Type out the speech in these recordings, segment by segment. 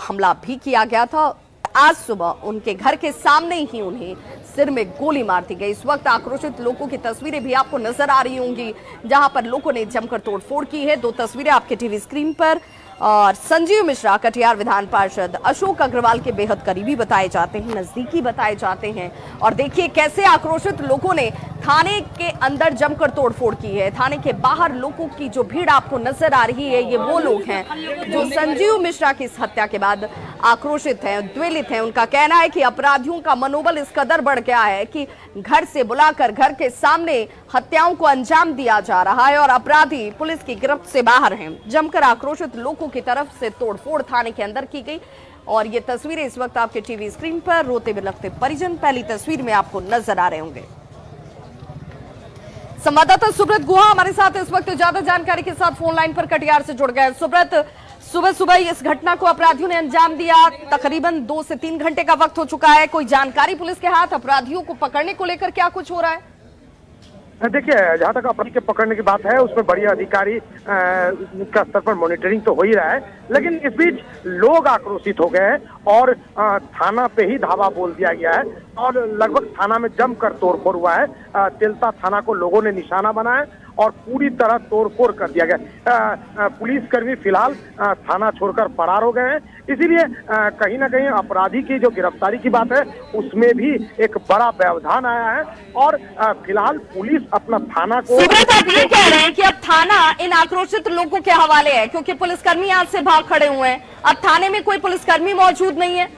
हमला भी किया गया था। आज सुबह उनके घर के सामने ही उन्हें सिर में गोली मार दी गई। इस वक्त आक्रोशित लोगों की तस्वीरें भी आपको नजर आ रही होंगी, जहां पर लोगों ने जमकर तोड़फोड़ की है। दो तस्वीरें आपके टीवी स्क्रीन पर। और संजीव मिश्रा कटिहार विधान पार्षद अशोक अग्रवाल के बेहद करीबी बताए जाते हैं, नजदीकी बताए जाते हैं। और देखिए कैसे आक्रोशित लोगों ने थाने के अंदर जमकर तोड़फोड़ की है। थाने के बाहर लोगों की जो भीड़ आपको नजर आ रही है, ये वो लोग हैं जो संजीव मिश्रा की इस हत्या के बाद आक्रोशित हैं, उद्वेलित हैं। उनका कहना है कि अपराधियों का मनोबल इस कदर बढ़ गया है कि घर से बुलाकर घर के सामने हत्याओं को अंजाम दिया जा रहा है और अपराधी पुलिस की गिरफ्त से बाहर हैं। जमकर आक्रोशित लोगों की तरफ से तोड़फोड़ थाने के अंदर की गई और ये तस्वीरें इस वक्त आपके टीवी स्क्रीन पर। रोते बिलखते परिजन पहली तस्वीर में आपको नजर आ रहे होंगे। संवाददाता सुब्रत गुहा हमारे साथ इस वक्त ज्यादा जानकारी के साथ फोन लाइन पर कटिहार से जुड़ गए। सुब्रत, सुबह सुबह इस घटना को अपराधियों ने अंजाम दिया, तकरीबन 2 से 3 घंटे का वक्त हो चुका है। कोई जानकारी पुलिस के हाथ अपराधियों को पकड़ने को लेकर क्या कुछ हो रहा है? देखिए, जहां तक अपराधी के पकड़ने की बात है उसमें बड़ी अधिकारी का स्तर पर मॉनिटरिंग तो हो ही रहा है, लेकिन इस बीच लोग आक्रोशित हो गए हैं और थाना पे ही धावा बोल दिया गया है और लगभग थाना में जमकर तोड़फोड़ हुआ है। तेलता थाना को लोगों ने निशाना बनाया और पूरी तरह तोड़फोड़ कर दिया गया। पुलिसकर्मी फिलहाल थाना छोड़कर फरार हो गए हैं, इसीलिए कहीं ना कहीं अपराधी की जो गिरफ्तारी की बात है उसमें भी एक बड़ा व्यवधान आया है और फिलहाल पुलिस अपना थाना को। सुब्रत, आप ये कह रहे हैं कि अब थाना इन आक्रोशित लोगों के हवाले है क्योंकि पुलिसकर्मी आज से भाग खड़े हुए हैं, अब थाने में कोई पुलिसकर्मी मौजूद नहीं है?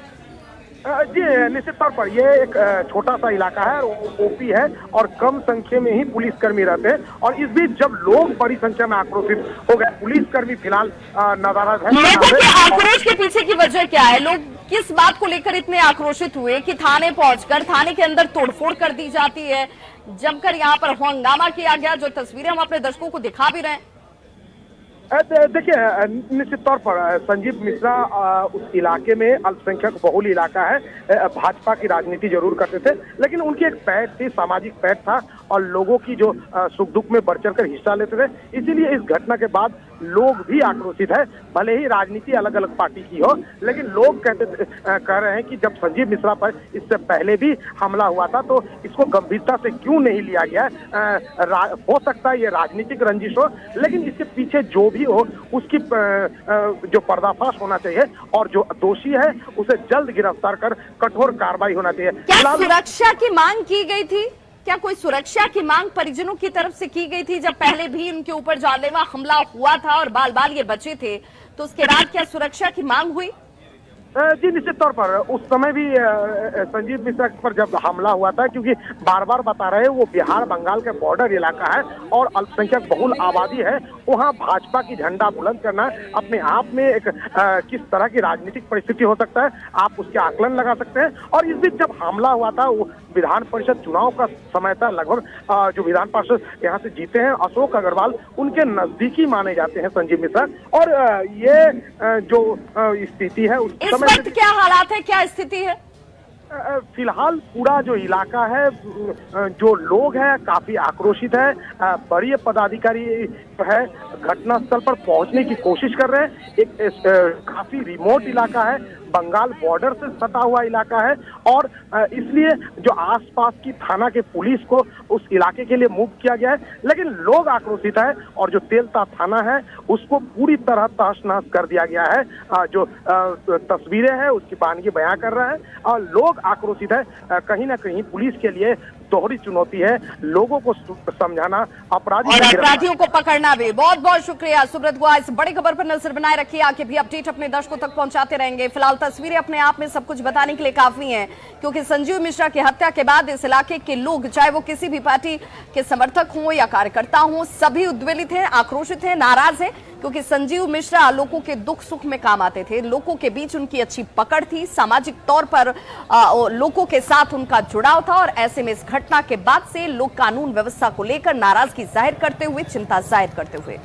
जी, निश्चित तौर पर ये एक छोटा सा इलाका है, ओपी है और कम संख्या में ही पुलिसकर्मी रहते हैं और इस बीच जब लोग बड़ी संख्या में आक्रोशित हो गए, पुलिसकर्मी फिलहाल नाराज है। लोगों के आक्रोश के पीछे की वजह क्या है? लोग किस बात को लेकर इतने आक्रोशित हुए कि थाने पहुंचकर थाने के अंदर तोड़फोड़ कर दी जाती है, जमकर यहाँ पर हंगामा किया गया, जो तस्वीरें हम अपने दर्शकों को दिखा भी रहे हैं? देखिए, निश्चित तौर पर संजीव मिश्रा उस इलाके में अल्पसंख्यक बहुल इलाका है। भाजपा की राजनीति जरूर करते थे, लेकिन उनकी एक पैठ थी, सामाजिक पैठ था और लोगों की जो सुख दुख में बढ़ चढ़कर हिस्सा लेते थे। इसीलिए इस घटना के बाद लोग भी आक्रोशित है। भले ही राजनीति अलग अलग पार्टी की हो, लेकिन लोग कह रहे हैं कि जब संजीव मिश्रा पर इससे पहले भी हमला हुआ था तो इसको गंभीरता से क्यों नहीं लिया गया। हो सकता है ये राजनीतिक रंजिश हो, लेकिन इसके पीछे जो भी हो उसकी जो पर्दाफाश होना चाहिए और जो दोषी है उसे जल्द गिरफ्तार कर कठोर कार्रवाई होना चाहिए। क्या सुरक्षा की मांग की गई थी? क्या कोई सुरक्षा की मांग परिजनों की तरफ से की गई थी? जब पहले भी उनके ऊपर जानलेवा हमला हुआ था और बाल बाल ये बचे थे, तो उसके बाद क्या सुरक्षा की मांग हुई? जी, निश्चित तौर पर उस समय भी संजीव मिश्रा पर जब हमला हुआ था, क्योंकि बार बार बता रहे हैं वो बिहार बंगाल के बॉर्डर इलाका है और अल्पसंख्यक बहुल आबादी है, वहाँ भाजपा की झंडा बुलंद करना अपने आप में एक किस तरह की राजनीतिक परिस्थिति हो सकता है आप उसके आकलन लगा सकते हैं। और इस बीच जब हमला हुआ था वो विधान परिषद चुनाव का समय था, लगभग जो विधान पार्षद यहाँ से जीते हैं अशोक अग्रवाल, उनके नजदीकी माने जाते हैं संजीव मिश्रा। और ये जो स्थिति है उस इस वक्त क्या हालात है, क्या स्थिति है? फिलहाल पूरा जो इलाका है, जो लोग हैं काफी आक्रोशित है। बड़ी पदाधिकारी है घटनास्थल पर पहुंचने की कोशिश कर रहे हैं। एक काफी रिमोट इलाका है, बंगाल बॉर्डर से सटा हुआ इलाका है और इसलिए जो आसपास की थाना के पुलिस को उस इलाके के लिए मूव किया गया है, लेकिन लोग आक्रोशित है और जो तेलता थाना है उसको पूरी तरह तहस नहस कर दिया गया है। जो तस्वीरें हैं उसकी बानगी बयां कर रहा है और लोग आक्रोशित है। कहीं ना कहीं पुलिस के लिए दोहरी चुनौती है, लोगों को समझाना, अपराधियों को पकड़ना भी। बहुत बहुत शुक्रिया सुब्रत गुहा, इस बड़ी खबर पर नजर बनाए रखिए, आगे भी अपडेट अपने दर्शकों तक पहुंचाते रहेंगे। फिलहाल तस्वीरें अपने आप में सब कुछ बताने के लिए काफी हैं, क्योंकि संजीव मिश्रा की हत्या के बाद इस इलाके के लोग, चाहे वो किसी भी पार्टी के समर्थक हों या कार्यकर्ता हों, सभी उद्वेलित हैं, आक्रोशित हैं, नाराज हैं, क्योंकि संजीव मिश्रा लोगों के दुख सुख में काम आते थे। लोगों के बीच उनकी अच्छी पकड़ थी, सामाजिक तौर पर लोगों के साथ उनका जुड़ाव था और ऐसे में इस घटना के बाद से लोग कानून व्यवस्था को लेकर नाराजगी जाहिर करते हुए, चिंता जाहिर करते हुए